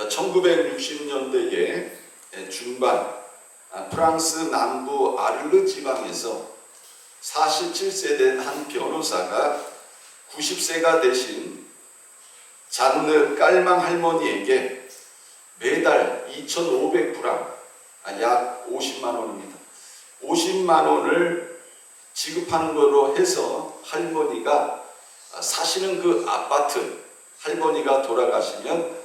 1960년대의 중반 프랑스 남부 아르르 지방에서 47세 된 한 변호사가 90세가 되신 잔느 깔망 할머니에게 매달 2,500프랑, 약 50만 원입니다. 50만 원을 지급하는 걸로 해서 할머니가 사시는 그 아파트, 할머니가 돌아가시면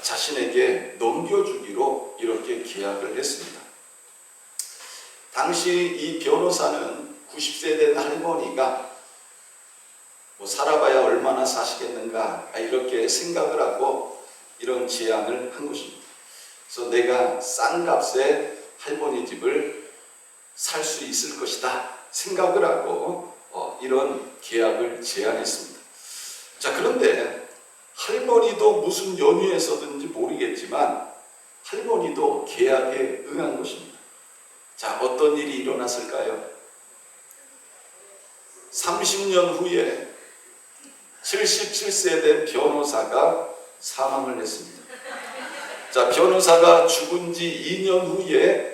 자신에게 넘겨주기로 이렇게 계약을 했습니다. 당시 이 변호사는 90세 된 할머니가 살아봐야 얼마나 사시겠는가 이렇게 생각을 하고 이런 제안을 한 것입니다. 그래서 내가 싼 값에 할머니 집을 살 수 있을 것이다 생각을 하고 이런 계약을 제안했습니다. 그런데 할머니도 무슨 연유에서든지 모르겠지만 할머니도 계약에 응한 것입니다. 어떤 일이 일어났을까요? 30년 후에 77세 된 변호사가 사망을 했습니다. 변호사가 죽은 지 2년 후에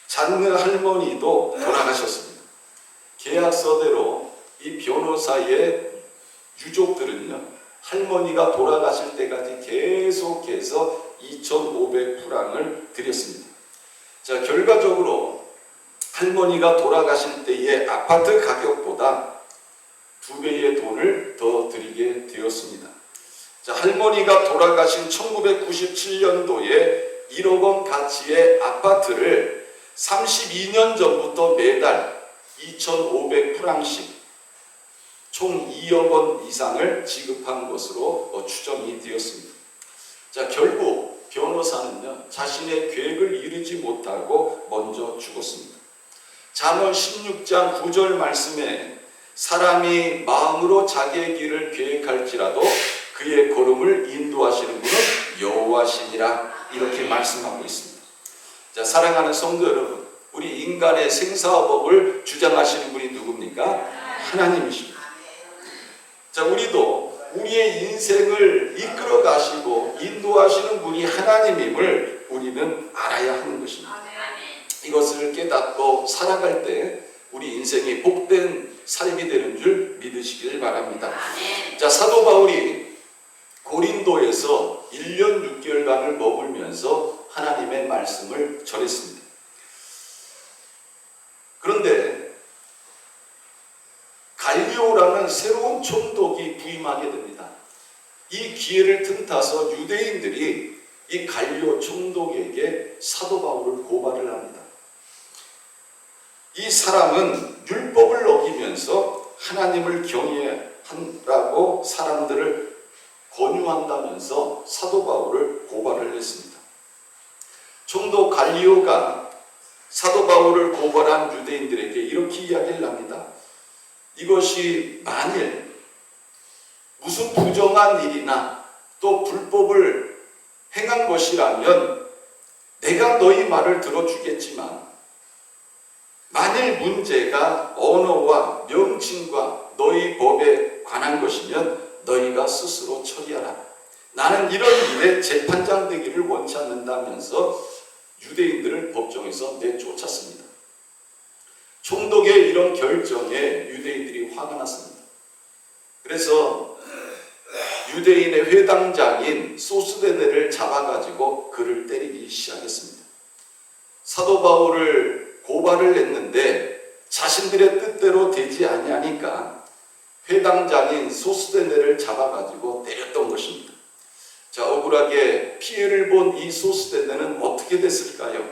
잔느 할머니도 돌아가셨습니다. 계약서대로 이 변호사의 유족들은요, 할머니가 돌아가실 때까지 계속해서 2,500프랑을 드렸습니다. 결과적으로 할머니가 돌아가실 때의 아파트 가격보다 2배의 돈을 더 드리게 되었습니다. 할머니가 돌아가신 1997년도에 1억 원 가치의 아파트를 32년 전부터 매달 2,500프랑씩 총 2억 원 이상을 지급한 것으로 추정이 되었습니다. 결국 변호사는요, 자신의 계획을 이루지 못하고 먼저 죽었습니다. 잠언 16장 9절 말씀에 사람이 마음으로 자기의 길을 계획할지라도 그의 걸음을 인도하시는 분은 여호와시니라 이렇게 말씀하고 있습니다. 사랑하는 성도 여러분, 우리 인간의 생사법을 주장하시는 분이 누굽니까? 하나님이십니다. 우리도 우리의 인생을 이끌어 가시고 인도하시는 분이 하나님임을 우리는 알아야 하는 것입니다. 이것을 깨닫고 살아갈 때 우리 인생이 복된 삶이 되는 줄 믿으시길 바랍니다. 사도 바울이 고린도에서 1년 6개월간을 머물면서 하나님의 말씀을 전했습니다. 그런데 갈리오라는 새로운 총독이 부임하게 됩니다. 이 기회를 틈타서 유대인들이 이 갈리오 총독에게 사도 바울을 고발을 합니다. 이 사람은 율법을 어기면서 하나님을 경외하라고 사람들을 권유한다면서 사도 바울을 고발을 했습니다. 총독 갈리오가 사도 바울을 고발한 유대인들에게 이렇게 이야기를 합니다. 이것이 만일 무슨 부정한 일이나 또 불법을 행한 것이라면 내가 너희 말을 들어주겠지만 만일 문제가 언어와 명칭과 너희 법에 관한 것이면 너희가 스스로 처리하라. 나는 이런 일에 재판장 되기를 원치 않는다면서 유대인들을 법정에서 내쫓았습니다. 총독의 이런 결정에 유대인들이 화가 났습니다. 그래서 유대인의 회당장인 소스데네를 잡아가지고 그를 때리기 시작했습니다. 사도 바울을 고발을 했는데 자신들의 뜻대로 되지 아니하니까 회당장인 소스데네를 잡아가지고 때렸던 것입니다. 억울하게 피해를 본 이 소스데네는 어떻게 됐을까요?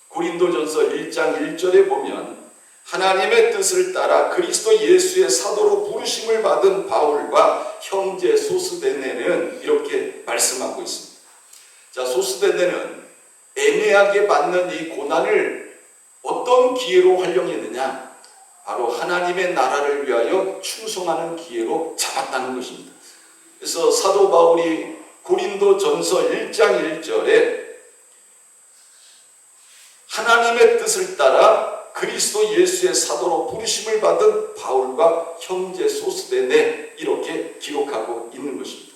고린도전서 1장 1절에 보면 하나님의 뜻을 따라 그리스도 예수의 사도로 부르심을 받은 바울과 형제 소스데네는 이렇게 말씀하고 있습니다. 소스데네는 애매하게 받는 이 고난을 어떤 기회로 활용했느냐? 바로 하나님의 나라를 위하여 충성하는 기회로 잡았다는 것입니다. 그래서 사도 바울이 고린도전서 1장 1절에 하나님의 뜻을 따라 그리스도 예수의 사도로 부르심을 받은 바울과 형제 소스데네 이렇게 기록하고 있는 것입니다.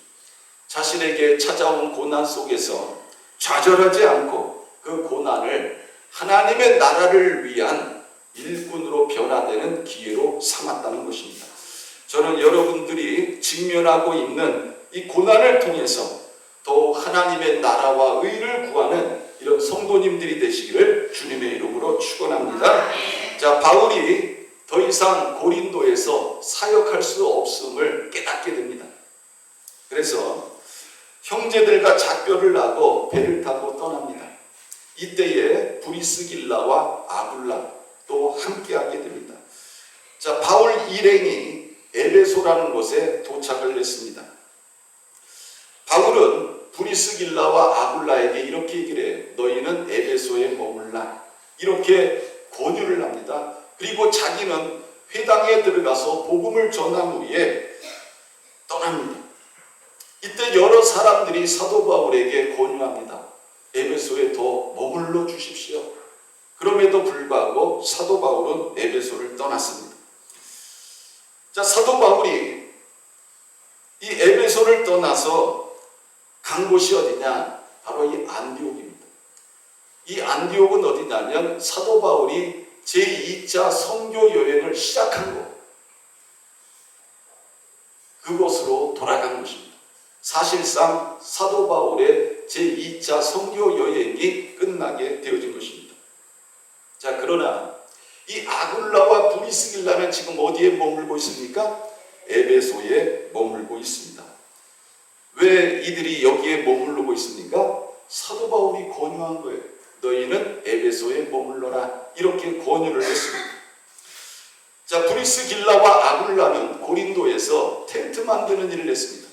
자신에게 찾아온 고난 속에서 좌절하지 않고 그 고난을 하나님의 나라를 위한 일꾼으로 변화되는 기회로 삼았다는 것입니다. 저는 여러분들이 직면하고 있는 이 고난을 통해서 더 하나님의 나라와 의를 구하는 이런 성도님들이 되시기를 주님의 이름으로 축원합니다. 자, 바울이 더 이상 고린도에서 사역할 수 없음을 깨닫게 됩니다. 그래서 형제들과 작별을 하고 배를 타고 떠납니다. 이때에 브리스길라와 아굴라 또 함께하게 됩니다. 자, 바울 일행이 에베소라는 곳에 도착을 했습니다. 바울은 브리스길라와 아굴라에게 이렇게 얘기를 해요. 너희는 에베소에 머물라. 이렇게 권유를 합니다. 그리고 자기는 회당에 들어가서 복음을 전한 후에 떠납니다. 이때 여러 사람들이 사도 바울에게 권유합니다. 에베소에 더 머물러 주십시오. 그럼에도 불구하고 사도 바울은 에베소를 떠났습니다. 자, 사도 바울이 이 에베소를 떠나서 간 곳이 어디냐? 바로 이 안디옥입니다. 이 안디옥은 어디냐면 사도 바울이 제2차 선교 여행을 시작한 곳, 그곳으로 돌아간 것입니다. 사실상 사도 바울의 제2차 선교 여행이 끝나게 되어진 것입니다. 자, 그러나 이 아굴라와 브리스길라는 지금 어디에 머물고 있습니까? 에베소에 머물고 있습니다. 왜 이들이 여기에 머물고 있습니까? 사도 바울이 권유한 거예요. 너희는 에베소에 머물러라. 이렇게 권유를 했습니다. 자, 브리스길라와 아굴라는 고린도에서 텐트 만드는 일을 했습니다.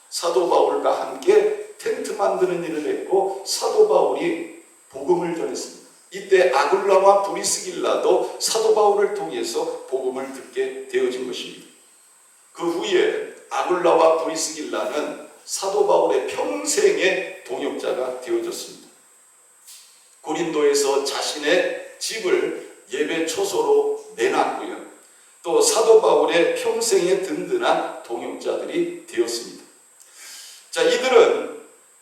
사도 바울과 함께 텐트 만드는 일을 했고 사도 바울이 복음을 전했습니다. 이때 아굴라와 브리스길라도 사도 바울을 통해서 복음을 듣게 되어진 것입니다. 그 후에 아굴라와 브리스길라는 사도 바울의 평생의 동역자가 되어졌습니다. 고린도에서 자신의 집을 예배 초소로 내놨고요. 또 사도 바울의 평생의 든든한 동역자들이 되었습니다. 자, 이들은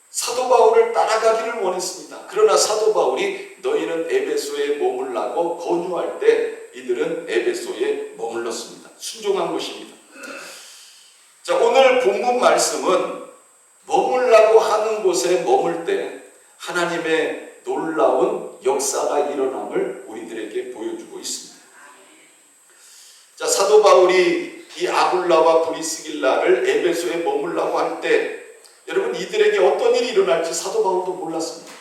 사도 바울을 따라가기를 원했습니다. 그러나 사도 바울이 너희는 에베소에 머물라고 권유할 때 이들은 에베소에 머물렀습니다. 순종한 것입니다. 자, 오늘 본문 말씀은 머물라고 하는 곳에 머물 때 하나님의 놀라운 역사가 일어남을 우리들에게 보여주고 있습니다. 자, 사도 바울이 이 아굴라와 브리스길라를 에베소에 머물라고 할 때 여러분, 이들에게 어떤 일이 일어날지 사도 바울도 몰랐습니다.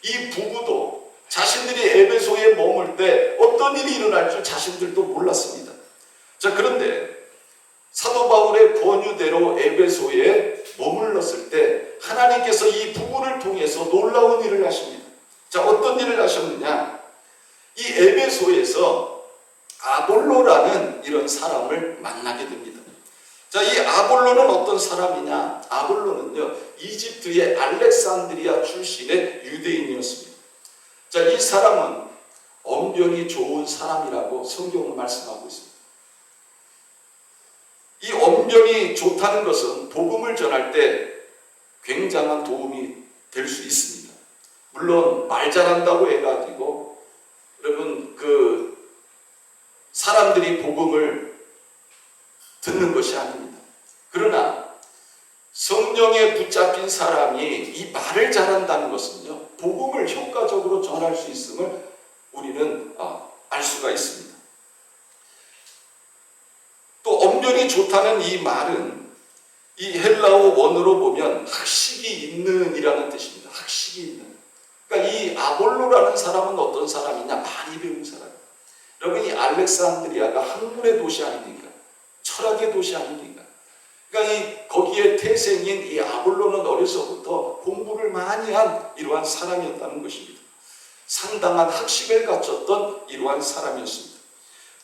이 부부도 자신들이 에베소에 머물 때 어떤 일이 일어날 줄 자신들도 몰랐습니다. 자, 그런데 사도 바울의 권유대로 에베소에 머물렀을 때 하나님께서 이 부부를 통해서 놀라운 일을 하십니다. 자, 어떤 일을 하셨느냐? 이 에베소에서 아볼로라는 이런 사람을 만나게 됩니다. 자, 이 아볼로는 어떤 사람이냐? 아볼로는요, 이집트의 알렉산드리아 출신의 유대인이었습니다. 자, 이 사람은 언변이 좋은 사람이라고 성경은 말씀하고 있습니다. 이 언변이 좋다는 것은 복음을 전할 때 굉장한 도움이 될 수 있습니다. 물론 말 잘한다고 해가지고 여러분 사람들이 복음을 듣는 것이 아닙니다. 그러나 성령에 붙잡힌 사람이 이 말을 잘한다는 것은요, 복음을 효과적으로 전할 수 있음을 우리는 알 수가 있습니다. 또 언변이 좋다는 이 말은 이 헬라어 원어로 보면 학식이 있는 이라는 뜻입니다. 학식이 있는. 그러니까 이 아볼로라는 사람은 어떤 사람이냐? 많이 배운 사람. 여러분, 이 알렉산드리아가 학문의 도시 아닙니까? 철학의 도시 아닙니까? 그러니까 거기에 태생인 이 아볼로는 어려서부터 공부를 많이 한 이러한 사람이었다는 것입니다. 상당한 학식을 갖췄던 이러한 사람이었습니다.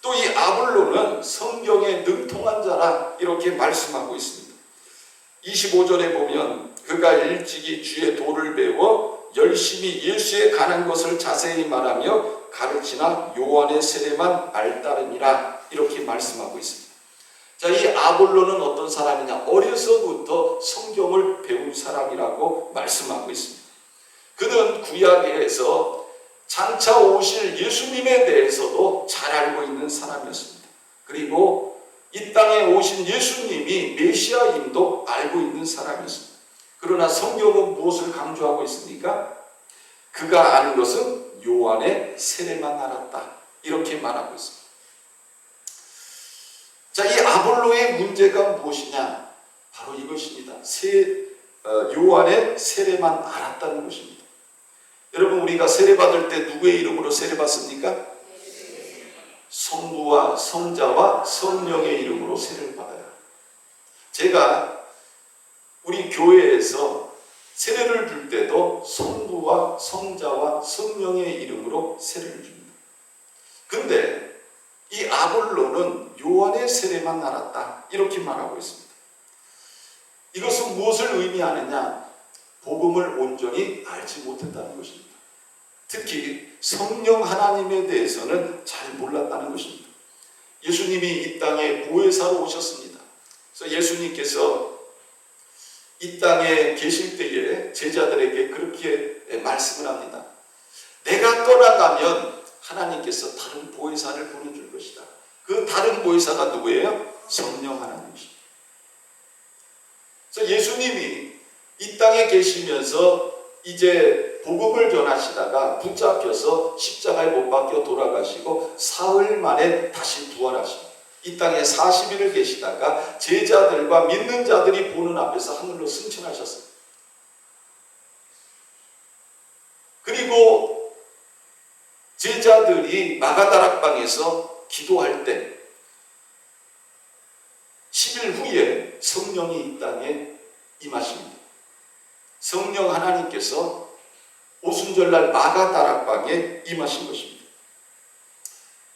또 이 아볼로는 성경에 능통한 자라 이렇게 말씀하고 있습니다. 25절에 보면 그가 일찍이 주의 도를 배워 열심히 예수에 관한 것을 자세히 말하며 가르치나 요한의 세례만 알따름이라 이렇게 말씀하고 있습니다. 자, 이 아볼로는 어떤 사람이냐? 어려서부터 성경을 배운 사람이라고 말씀하고 있습니다. 그는 구약에서 장차 오실 예수님에 대해서도 잘 알고 있는 사람이었습니다. 그리고 이 땅에 오신 예수님이 메시아임도 알고 있는 사람이었습니다. 그러나 성경은 무엇을 강조하고 있습니까? 그가 아는 것은 요한의 세례만 알았다. 이렇게 말하고 있습니다. 자, 이 아볼로의 문제가 무엇이냐? 바로 이것입니다. 요한의 세례만 알았다는 것입니다. 여러분, 우리가 세례받을 때 누구의 이름으로 세례받습니까? 성부와 성자와 성령의 이름으로 세례를 받아요. 제가 우리 교회에서 세례를 줄 때도 성부와 성자와 성령의 이름으로 세례를 줍니다. 근데 이 아볼로는 요한의 세례만 알았다. 이렇게 말하고 있습니다. 이것은 무엇을 의미하느냐? 복음을 온전히 알지 못했다는 것입니다. 특히 성령 하나님에 대해서는 잘 몰랐다는 것입니다. 예수님이 이 땅에 보혜사로 오셨습니다. 그래서 예수님께서 이 땅에 계실 때에 제자들에게 그렇게 말씀을 합니다. 내가 떠나가면 하나님께서 다른 보혜사를 보내줄 것이다. 그 다른 보혜사가 누구예요? 성령 하나님이십니다. 그래서 예수님이 이 땅에 계시면서 이제 복음을 전하시다가 붙잡혀서 십자가에 못 박혀 돌아가시고 사흘 만에 다시 부활하십니다. 이 땅에 40일을 계시다가 제자들과 믿는 자들이 보는 앞에서 하늘로 승천하셨습니다. 그리고 제자들이 마가다락방에서 기도할 때 10일 후에 성령이 이 땅에 임하십니다. 성령 하나님께서 오순절날 마가다락방에 임하신 것입니다.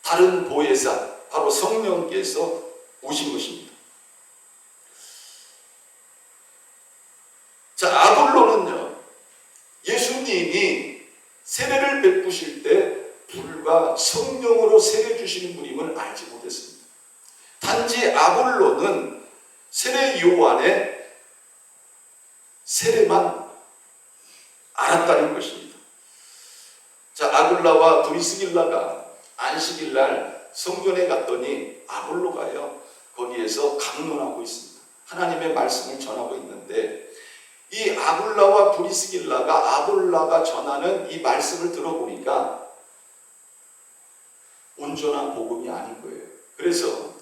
다른 보혜사, 바로 성령께서 오신 것입니다. 자, 아볼로는요, 예수님이 세례를 베푸실 때 불과 성령으로 세례 주시는 분임을 알지 못했습니다. 단지 아볼로는 세례 요한의 세례만 알았다는 것입니다. 자, 아굴라와 브리스길라가 안식일날 성전에 갔더니 아볼로가요, 거기에서 강론하고 있습니다. 하나님의 말씀을 전하고 있는데 이 아굴라와 브리스길라가 아볼라가 전하는 이 말씀을 들어보니까 온전한 복음이 아닌 거예요. 그래서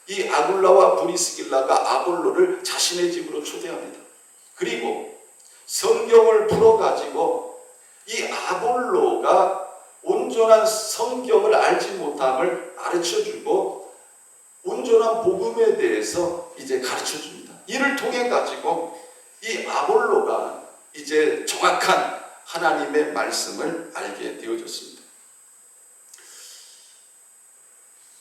이 아굴라와 브리스길라가 아볼로를 자신의 집으로 초대합니다. 그리고 성경을 풀어가지고 이 아볼로가 온전한 성경을 알지 못함을 가르쳐주고 온전한 복음에 대해서 이제 가르쳐줍니다. 이를 통해 가지고 이 아볼로가 이제 정확한 하나님의 말씀을 알게 되어졌습니다.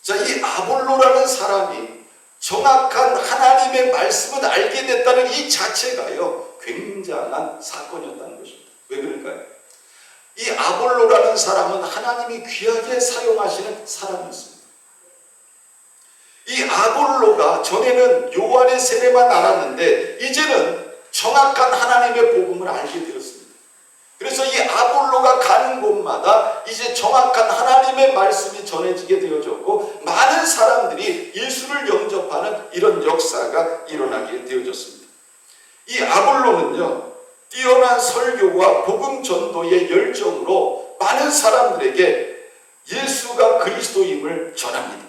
자, 이 아볼로라는 사람이 정확한 하나님의 말씀을 알게 됐다는 이 자체가요, 굉장한 사건이었다는 것입니다. 왜 그럴까요? 이 아볼로라는 사람은 하나님이 귀하게 사용하시는 사람이었습니다. 이 아볼로가 전에는 요한의 세례만 알았는데 이제는 정확한 하나님의 복음을 알게 되었습니다. 그래서 이 아볼로가 가는 곳마다 이제 정확한 하나님의 말씀이 전해지게 되어졌고 많은 사람들이 예수를 영접하는 이런 역사가 일어나게 되어졌습니다. 이 아볼로는요, 뛰어난 설교와 복음 전도의 열정으로 많은 사람들에게 예수가 그리스도임을 전합니다.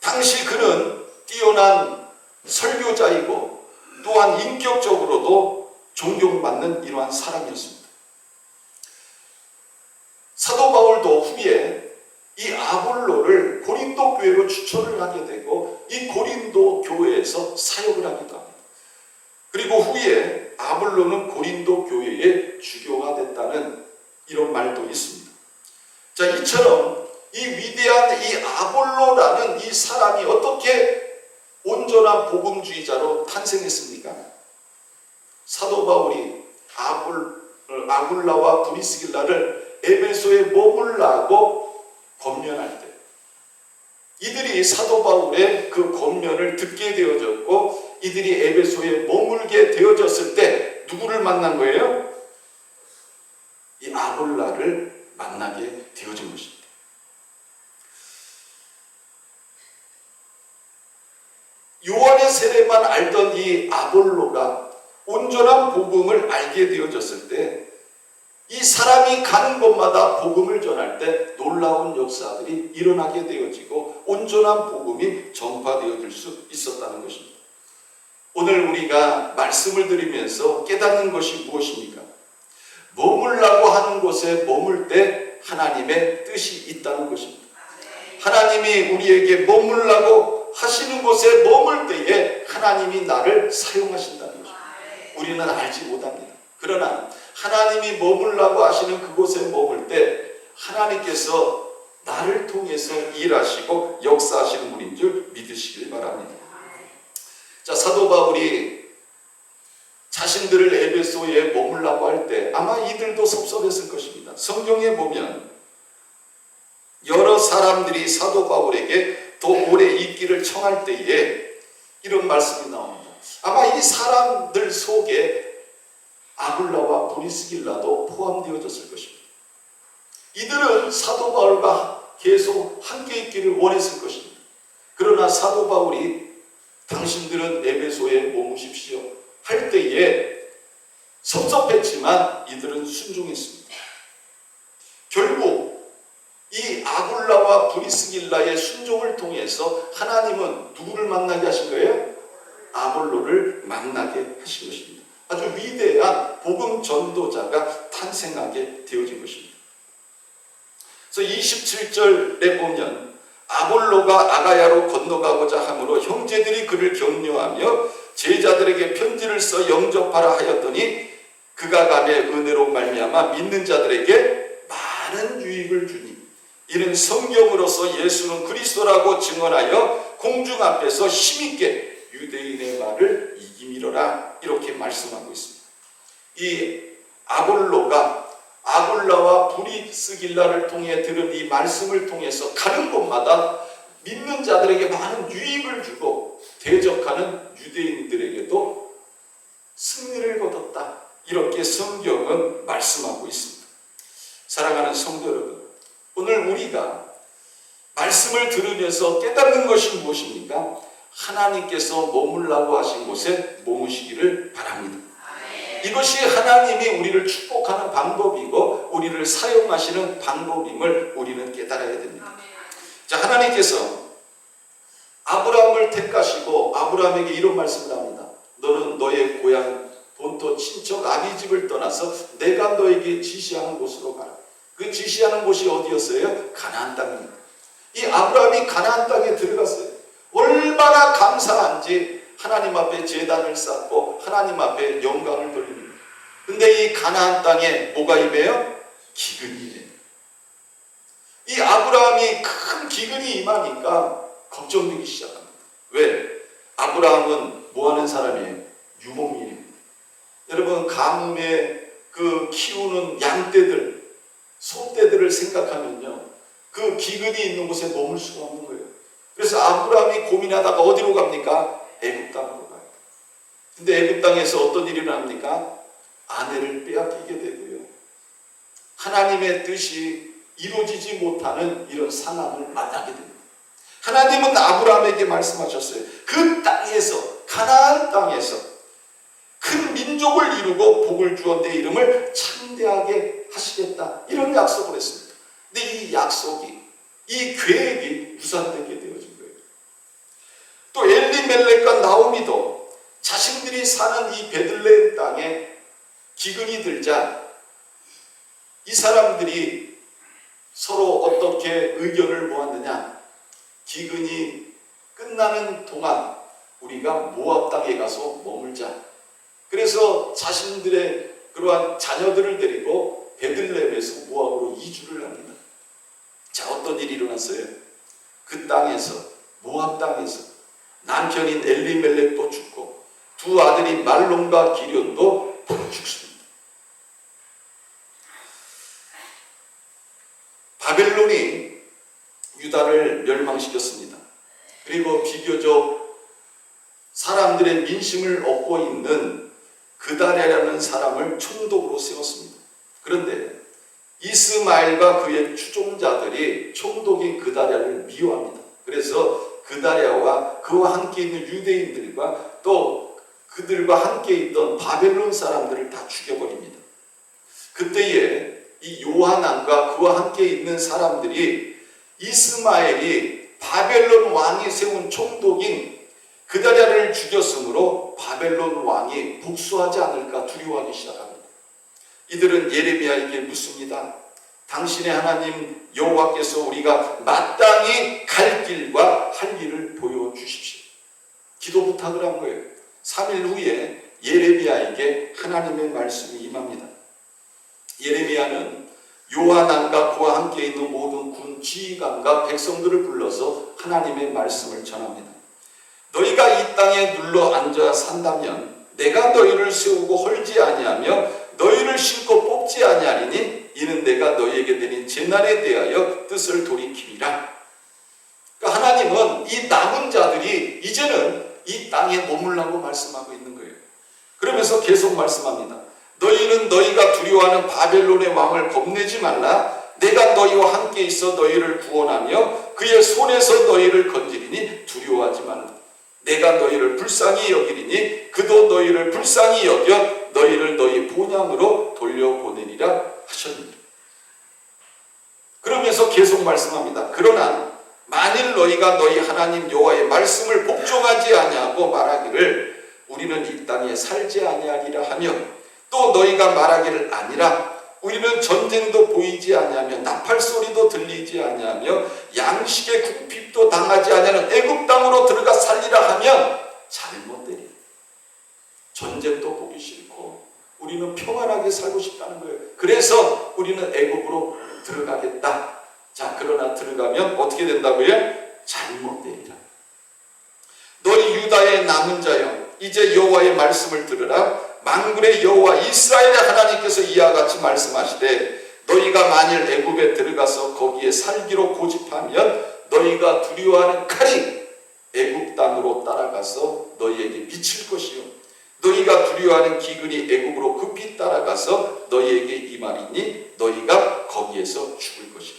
당시 그는 뛰어난 설교자이고 또한 인격적으로도 존경받는 이러한 사람이었습니다. 사도 바울도 후에 이 아볼로를 고린도 교회로 추천을 하게 되고 이 고린도 교회에서 사역을 하기도 합니다. 그리고 후에 아볼로는 고린도 교회의 주교가 됐다는 이런 말도 있습니다. 자, 이처럼 이 위대한 이 아볼로라는 이 사람이 어떻게 온전한 복음주의자로 탄생했습니까? 사도 바울이 아굴라와 브리스길라를 에베소에 머물라고 권면할 때 이들이 사도 바울의 그 권면을 듣게 되어졌고 이들이 에베소에 머물게 되어졌을 때 누구를 만난 거예요? 이 아볼라를 만나게 되어진 것입니다. 요한의 세례만 알던 이 아볼로가 온전한 복음을 알게 되어졌을 때 이 사람이 가는 곳마다 복음을 전할 때 놀라운 역사들이 일어나게 되어지고 온전한 복음이 전파되어질 수 있었다는 것입니다. 오늘 우리가 말씀을 드리면서 깨닫는 것이 무엇입니까? 머물라고 하는 곳에 머물 때 하나님의 뜻이 있다는 것입니다. 하나님이 우리에게 머물라고 하시는 곳에 머물 때에 하나님이 나를 사용하신다는 것입니다. 우리는 알지 못합니다. 그러나 하나님이 머물라고 하시는 그곳에 머물 때 하나님께서 나를 통해서 일하시고 역사하시는 분인 줄 믿으시길 바랍니다. 자, 사도 바울이 자신들을 에베소에 머물라고 할 때 아마 이들도 섭섭했을 것입니다. 성경에 보면 여러 사람들이 사도 바울에게 더 오래 있기를 청할 때에 이런 말씀이 나옵니다. 아마 이 사람들 속에 아굴라와 브리스길라도 포함되어졌을 것입니다. 이들은 사도 바울과 계속 함께 있기를 원했을 것입니다. 그러나 사도 바울이 당신들은 에베소에 머무십시오 할 때에 섭섭했지만 이들은 순종했습니다. 결국 이 아굴라와 브리스길라의 순종을 통해서 하나님은 누구를 만나게 하신 거예요? 아볼로를 만나게 하신 것입니다. 아주 위대한 복음 전도자가 탄생하게 되어진 것입니다. 그래서 27절에 보면 아볼로가 아가야로 건너가고자 하므로 형제들이 그를 격려하며 제자들에게 편지를 써 영접하라 하였더니 그가 감에 은혜로 말미암아 믿는 자들에게 많은 유익을 주니 이는 성경으로서 예수는 그리스도라고 증언하여 공중 앞에서 힘있게 유대인의 말을 이기미러라 이렇게 말씀하고 있습니다. 이 아볼로가 아굴라와 브리스길라를 통해 들은 이 말씀을 통해서 가는 곳마다 믿는 자들에게 많은 유익을 주고 대적하는 유대인들에게도 승리를 거뒀다. 이렇게 성경은 말씀하고 있습니다. 사랑하는 성도 여러분, 오늘 우리가 말씀을 들으면서 깨닫는 것이 무엇입니까? 하나님께서 머물라고 하신 곳에 머무시기를 바랍니다. 이것이 하나님이 우리를 축복하는 방법이고 우리를 사용하시는 방법임을 우리는 깨달아야 됩니다. 자, 하나님께서 아브라함을 택하시고 아브라함에게 이런 말씀을 합니다. 너는 너의 고향 본토 친척 아비집을 떠나서 내가 너에게 지시하는 곳으로 가라. 그 지시하는 곳이 어디였어요? 가나안 땅입니다. 이 아브라함이 가나안 땅에 들어갔어요. 얼마나 감사한지 하나님 앞에 제단을 쌓고 하나님 앞에 영광을 돌립니다. 근데 이 가나안 땅에 뭐가 임해요? 기근이 임해요. 이 아브라함이 큰 기근이 임하니까 걱정되기 시작합니다. 왜? 아브라함은 뭐하는 사람이에요? 유목민입니다. 여러분, 가뭄에 그 키우는 양떼들, 소떼들을 생각하면요, 그 기근이 있는 곳에 머물 수가 없는 거예요. 그래서 아브라함이 고민하다가 어디로 갑니까? 애굽 땅으로 가요. 근데 애굽 땅에서 어떤 일이 일어납니까? 아내를 빼앗기게 되고요. 하나님의 뜻이 이루어지지 못하는 이런 상황을 만나게 됩니다. 하나님은 아브라함에게 말씀하셨어요. 그 땅에서, 가나안 땅에서 큰 민족을 이루고 복을 주어 내 이름을 창대하게 하시겠다. 이런 약속을 했습니다. 근데 이 약속이, 이 계획이 무산되게 되어진 거예요. 또 엘리멜렉과 나오미도 자신들이 사는 이 베들레헴 땅에 기근이 들자 이 사람들이 서로 어떻게 의견을 모았느냐. 기근이 끝나는 동안 우리가 모압 땅에 가서 머물자. 그래서 자신들의 그러한 자녀들을 데리고 베들레헴에서 모압으로 이주를 합니다. 자, 어떤 일이 일어났어요? 그 땅에서, 모압 땅에서 남편인 엘리멜렉도 죽고 두 아들인 말론과 기련도 다 죽습니다. 바벨론이 유다를 멸망시켰습니다. 그리고 비교적 사람들의 민심을 얻고 있는 그다랴라는 사람을 총독으로 세웠습니다. 그런데 이스마엘과 그의 추종자들이 총독인 그다랴를 미워합니다. 그래서 그다랴와 그와 함께 있는 유대인들과 또 그들과 함께 있던 바벨론 사람들을 다 죽여버립니다. 그때에 이 요하난과 그와 함께 있는 사람들이 이스마엘이 바벨론 왕이 세운 총독인 그다랴를 죽였으므로 바벨론 왕이 복수하지 않을까 두려워하기 시작합니다. 이들은 예레미야에게 묻습니다. 당신의 하나님 여호와께서 우리가 마땅히 갈 길과 할 일을 보여주십시오. 기도 부탁을 한 거예요. 3일 후에 예레미야에게 하나님의 말씀이 임합니다. 예레미야는 요하난과 그와 함께 있는 모든 군 지휘관과 백성들을 불러서 하나님의 말씀을 전합니다. 너희가 이 땅에 눌러 앉아 산다면 내가 너희를 세우고 헐지 아니하며 너희를 심고 뽑지 아니하리니 이는 내가 너희에게 내린 재난에 대하여 뜻을 돌이키리라. 그러니까 하나님은 이 남은 자들이 이제는 이 땅에 머물라고 말씀하고 있는 거예요. 그러면서 계속 말씀합니다. 너희는 너희가 두려워하는 바벨론의 왕을 겁내지 말라. 내가 너희와 함께 있어 너희를 구원하며 그의 손에서 너희를 건지리니 두려워하지 말라. 내가 너희를 불쌍히 여기리니 그도 너희를 불쌍히 여겨 너희를 너희 본향으로 돌려보내리라 하셨느니라. 그러면서 계속 말씀합니다. 그러나 만일 너희가 너희 하나님 여호와의 말씀을 복종하지 아니하고 말하기를 우리는 이 땅에 살지 아니하리라 하며 또 너희가 말하기를 아니라 우리는 전쟁도 보이지 아니하며 나팔 소리도 들리지 아니하며 양식의 궁핍도 당하지 아니하는 애굽 땅으로 들어가 살리라 하면 잘못되리. 전쟁도 보기 싫고 우리는 평안하게 살고 싶다는 거예요. 그래서 우리는 애굽으로 들어가겠다. 자, 그러나 들어가면 어떻게 된다고요? 잘못되리라. 너희 유다의 남은 자여 이제 여호와의 말씀을 들으라. 만군의 여호와 이스라엘의 하나님께서 이와 같이 말씀하시되 너희가 만일 애굽에 들어가서 거기에 살기로 고집하면 너희가 두려워하는 칼이 애굽 땅으로 따라가서 너희에게 미칠 것이요 너희가 두려워하는 기근이 애굽으로 급히 따라가서 너희에게 임하리니 너희가 거기에서 죽을 것이라.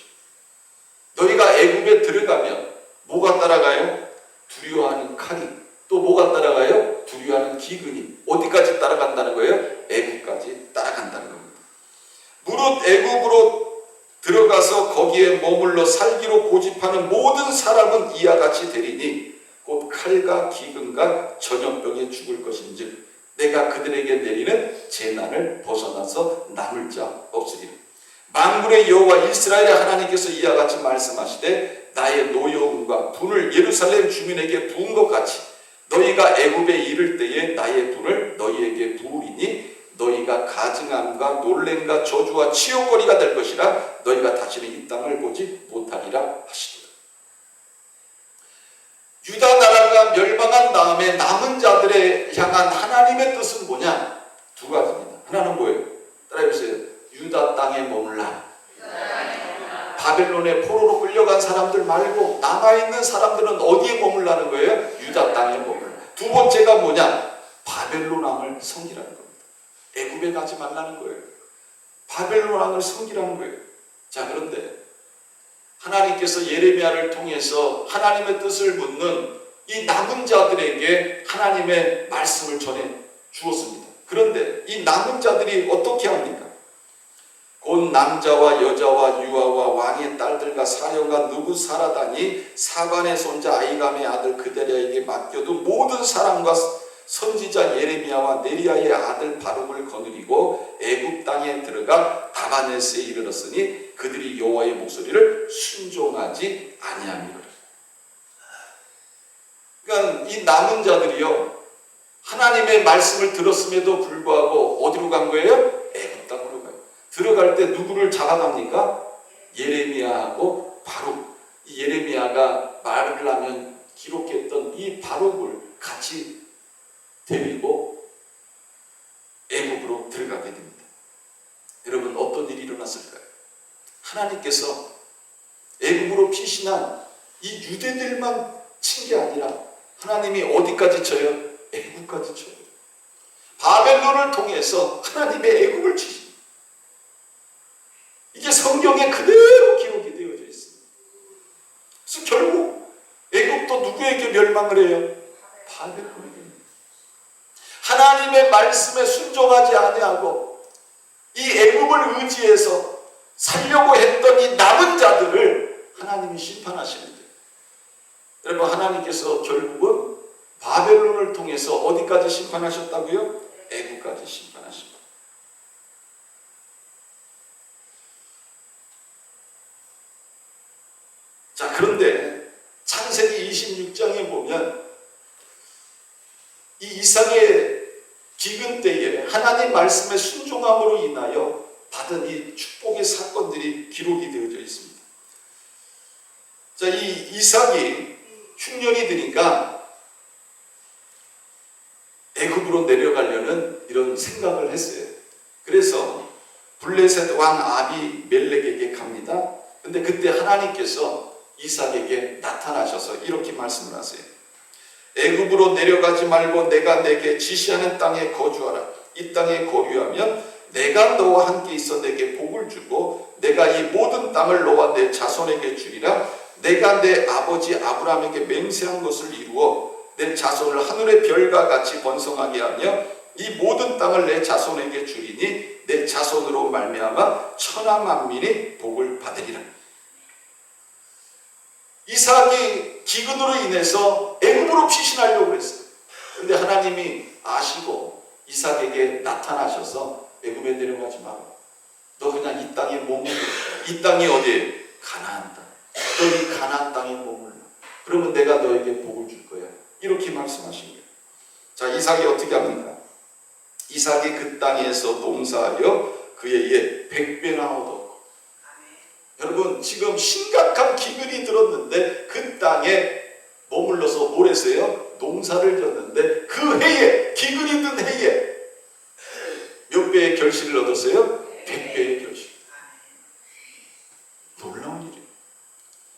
너희가 애굽에 들어가면 뭐가 따라가요? 두려워하는 칼이. 또 뭐가 따라가요? 두려워하는 기근이. 어디까지 따라간다는 거예요? 애굽까지 따라간다는 겁니다. 무릇 애굽으로 들어가서 거기에 머물러 살기로 고집하는 모든 사람은 이와 같이 되리니 곧 칼과 기근과 전염병에 죽을 것인즉 내가 그들에게 내리는 재난을 벗어나서 남을 자 없으리라. 만군의 여호와 이스라엘의 하나님께서 이와 같이 말씀하시되 나의 노여움과 분을 예루살렘 주민에게 부은 것 같이 너희가 애굽에 이를 때에 나의 분을 너희에게 부으리니 너희가 가증함과 놀램과 저주와 치욕거리가 될 것이라 너희가 다시는 이 땅을 보지 못하리라 하시리라. 유다 나라가 멸망한 다음에 남은 자들에 향한 하나님의 뜻은 뭐냐? 두 가지입니다. 하나는 뭐예요? 따라해보세요. 유다 땅에 머물라. 바벨론의 포로로 끌려간 사람들 말고 남아있는 사람들은 어디에 머물라는 거예요? 유다 땅에 머물라. 두 번째가 뭐냐? 바벨론 왕을 섬기라는 겁니다. 애굽에 가지 말라는 거예요. 바벨론 왕을 섬기라는 거예요. 자, 그런데 하나님께서 예레미야를 통해서 하나님의 뜻을 묻는 이 남은 자들에게 하나님의 말씀을 전해 주었습니다. 그런데 이 남은 자들이 어떻게 합니까? 곧 남자와 여자와 유아와 왕의 딸들과 사령과 느부사라단이 사반의 손자 아이감의 아들 그데랴에게 맡겨둔 모든 사람과 선지자 예레미야와 네리야의 아들 바룩을 거느리고 애굽 땅에 들어가 다바네스에 이르렀으니 그들이 여호와의 목소리를 순종하지 아니함이로라. 그러니까 이 남은 자들이요 하나님의 말씀을 들었음에도 불구하고 어디로 간 거예요? 애굽 땅으로 가요. 들어갈 때 누구를 잡아갑니까? 예레미야하고 바룩. 이 예레미야가 말을 하면 기록했던 이 바룩을 같이 데리고 애굽으로 들어가게 됩니다. 여러분 어떤 일이 일어났을까요? 하나님께서 애굽으로 피신한 이 유대들만 친 게 아니라 하나님이 어디까지 쳐요? 애국까지 쳐요. 바벨론을 통해서 하나님의 애국을 치십니다. 이게 성경에 그대로 기록이 되어져 있습니다. 그래서 결국 애국도 누구에게 멸망을 해요? 바벨론에게. 하나님의 말씀에 순종하지 아니하고 이 애국을 의지해서 살려고 했던 이 남은 자들을 하나님이 심판하시는데, 여러분, 하나님께서 결국은 바벨론을 통해서 어디까지 심판하셨다고요? 애국까지 심판하십니다. 자, 그런데 창세기 26장에 보면 이 이삭의 기근 때에 하나님 말씀에 순종함으로 인하여 받은 이 축복의 사건들이 기록이 되어져 있습니다. 자, 이 이삭이 흉년이 드니까 애굽으로 내려가려는 이런 생각을 했어요. 그래서 블레셋 왕 아비멜렉에게 갑니다. 근데 그때 하나님께서 이삭에게 나타나셔서 이렇게 말씀을 하세요. 애굽으로 내려가지 말고 내가 내게 지시하는 땅에 거주하라. 이 땅에 거류하면 내가 너와 함께 있어 내게 복을 주고 내가 이 모든 땅을 너와 내 자손에게 주리라. 내가 내 아버지 아브라함에게 맹세한 것을 이루어 내 자손을 하늘의 별과 같이 번성하게 하며 이 모든 땅을 내 자손에게 주리니 내 자손으로 말미암아 천하 만민이 복을 받으리라. 이삭이 기근으로 인해서 애굽으로 피신하려고 했어요. 그런데 하나님이 아시고 이삭에게 나타나셔서 애굽에 내려가지 마라. 너 그냥 이 땅에 머물러. 이 땅이 어디에? 가나안 땅. 너 이 가나안 땅에 머물러. 그러면 내가 너에게 복을 줄 거야. 이렇게 말씀하신 거예요. 자, 이삭이 어떻게 합니까? 이삭이 그 땅에서 농사하여 그에게 100배나 얻었고, 여러분, 지금 심각한 기근이 들었는데 그 땅에 머물러서 뭘 했어요? 농사를 졌는데 그 해에, 기근이 든 해에 몇 배의 결실을 얻었어요? 100배의 결실. 놀라운 일이에요.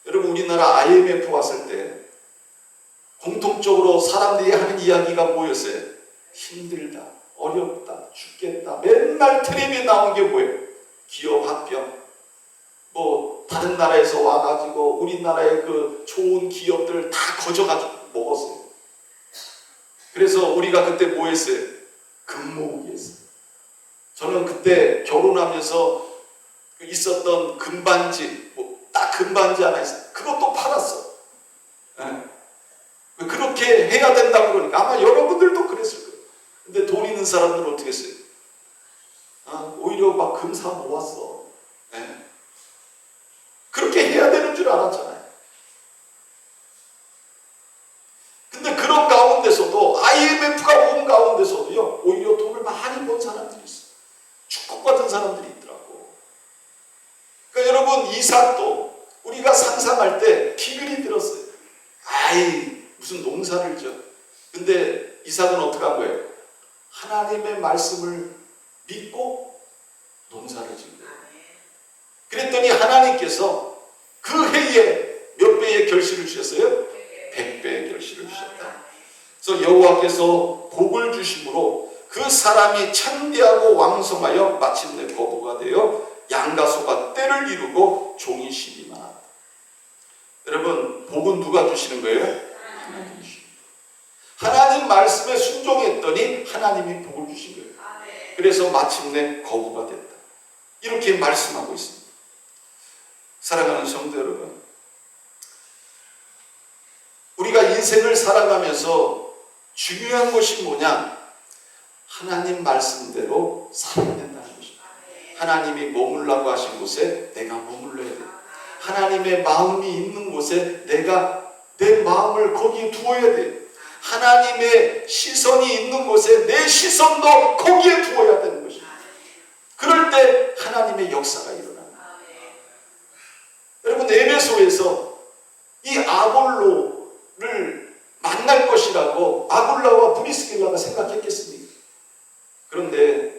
여러분, 우리나라 IMF 왔을 때 공통적으로 사람들이 하는 이야기가 뭐였어요? 힘들다, 어렵다, 죽겠다. 맨날 텔레비에 나온 게 뭐예요? 기업 합병. 뭐 다른 나라에서 와가지고 우리나라의 그 좋은 기업들 다 거저가지고 먹었어요. 그래서 우리가 그때 뭐 했어요? 금 모으기 했어요. 저는 그때 결혼하면서 있었던 금반지, 뭐 딱 금반지 하나 있어요. 그것도 팔았어. 네. 그렇게 해야 된다고 그러니까 아마 여러분들도 그랬을 거예요. 근데 돈 있는 사람들은 어떻게 했어요? 오히려 막 금 사 모았어. 네. 그렇게 해야 되는 줄 알았잖아요. 근데 그런 가운데서도 IMF가 온 가운데서도요, 오히려 돈을 많이 번 사람들이 있어요. 축복받은 사람들이 있더라고. 그러니까 여러분, 이삭도 우리가 상상할 때 기근이 들었어요. 아이, 무슨 농사를 져. 근데 이삭은 어떻게 한 거예요? 하나님의 말씀을 믿고 농사를 지은 거예요. 그랬더니 하나님께서 그 해에 몇 배의 결실을 주셨어요? 100배의 결실을 주셨다. 그래서 여호와께서 복을 주심으로 그 사람이 창대하고 왕성하여 마침내 거부가 되어 양과 소가 때를 이루고 종이 심이 많았다. 여러분, 복은 누가 주시는 거예요? 하나님이 주시는 거예요. 하나님 말씀에 순종했더니 하나님이 복을 주신 거예요. 그래서 마침내 거부가 됐다. 이렇게 말씀하고 있습니다. 사랑하는 성도 여러분, 우리가 인생을 살아가면서 중요한 것이 뭐냐? 하나님 말씀대로 살아야 된다는 것입니다. 하나님이 머물라고 하신 곳에 내가 머물러야 돼. 하나님의 마음이 있는 곳에 내가 내 마음을 거기에 두어야 돼. 하나님의 시선이 있는 곳에 내 시선도 거기에 두어야 되는 것입니다. 그럴 때 하나님의 역사가 일어납니다. 여러분, 에베소에서 이 아볼로를 만날 것이라고 아굴라와 브리스길라가 생각했겠습니까? 그런데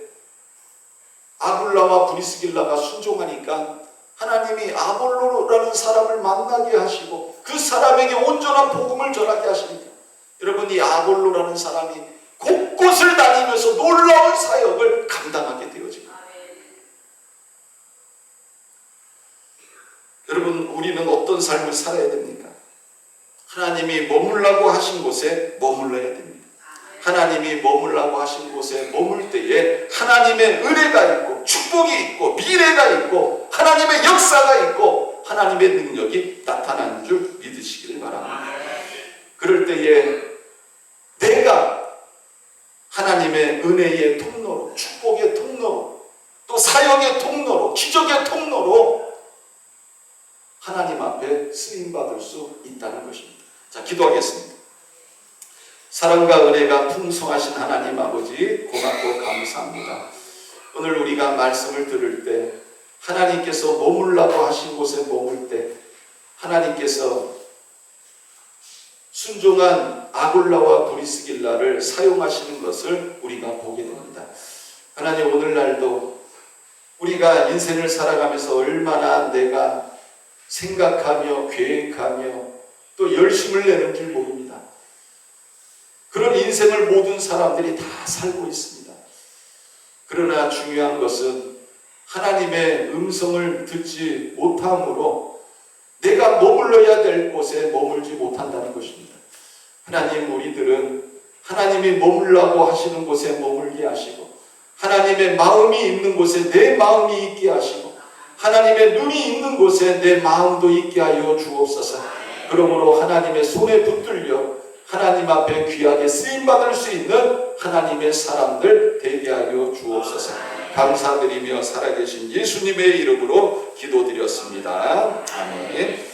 아굴라와 브리스길라가 순종하니까 하나님이 아볼로라는 사람을 만나게 하시고 그 사람에게 온전한 복음을 전하게 하십니다. 여러분, 이 아볼로라는 사람이 곳곳을 다니면서 놀라운 사역을 감당하게 되어집니다. 여러분, 우리는 어떤 삶을 살아야 됩니까? 하나님이 머물라고 하신 곳에 머물러야 됩니다. 하나님이 머물라고 하신 곳에 머물 때에 하나님의 은혜가 있고 축복이 있고 미래가 있고 하나님의 역사가 있고 하나님의 능력이 나타나는 줄 믿으시기를 바랍니다. 그럴 때에 내가 하나님의 은혜의 통로로, 축복의 통로로, 또 사역의 통로로, 기적의 통로로 하나님 앞에 쓰임받을 수 있다는 것입니다. 자, 기도하겠습니다. 사랑과 은혜가 풍성하신 하나님 아버지, 고맙고 감사합니다. 오늘 우리가 말씀을 들을 때 하나님께서 머물라고 하신 곳에 머물 때 하나님께서 순종한 아굴라와 브리스길라를 사용하시는 것을 우리가 보게 됩니다. 하나님, 오늘날도 우리가 인생을 살아가면서 얼마나 내가 생각하며 계획하며 또 열심을 내는 줄 모릅니다. 그런 인생을 모든 사람들이 다 살고 있습니다. 그러나 중요한 것은 하나님의 음성을 듣지 못함으로 내가 머물러야 될 곳에 머물지 못한다는 것입니다. 하나님, 우리들은 하나님이 머물라고 하시는 곳에 머물게 하시고 하나님의 마음이 있는 곳에 내 마음이 있게 하시고 하나님의 눈이 있는 곳에 내 마음도 있게 하여 주옵소서. 그러므로 하나님의 손에 붙들려 하나님 앞에 귀하게 쓰임받을 수 있는 하나님의 사람들 되게 하여 주옵소서. 감사드리며 살아계신 예수님의 이름으로 기도드렸습니다. 아멘.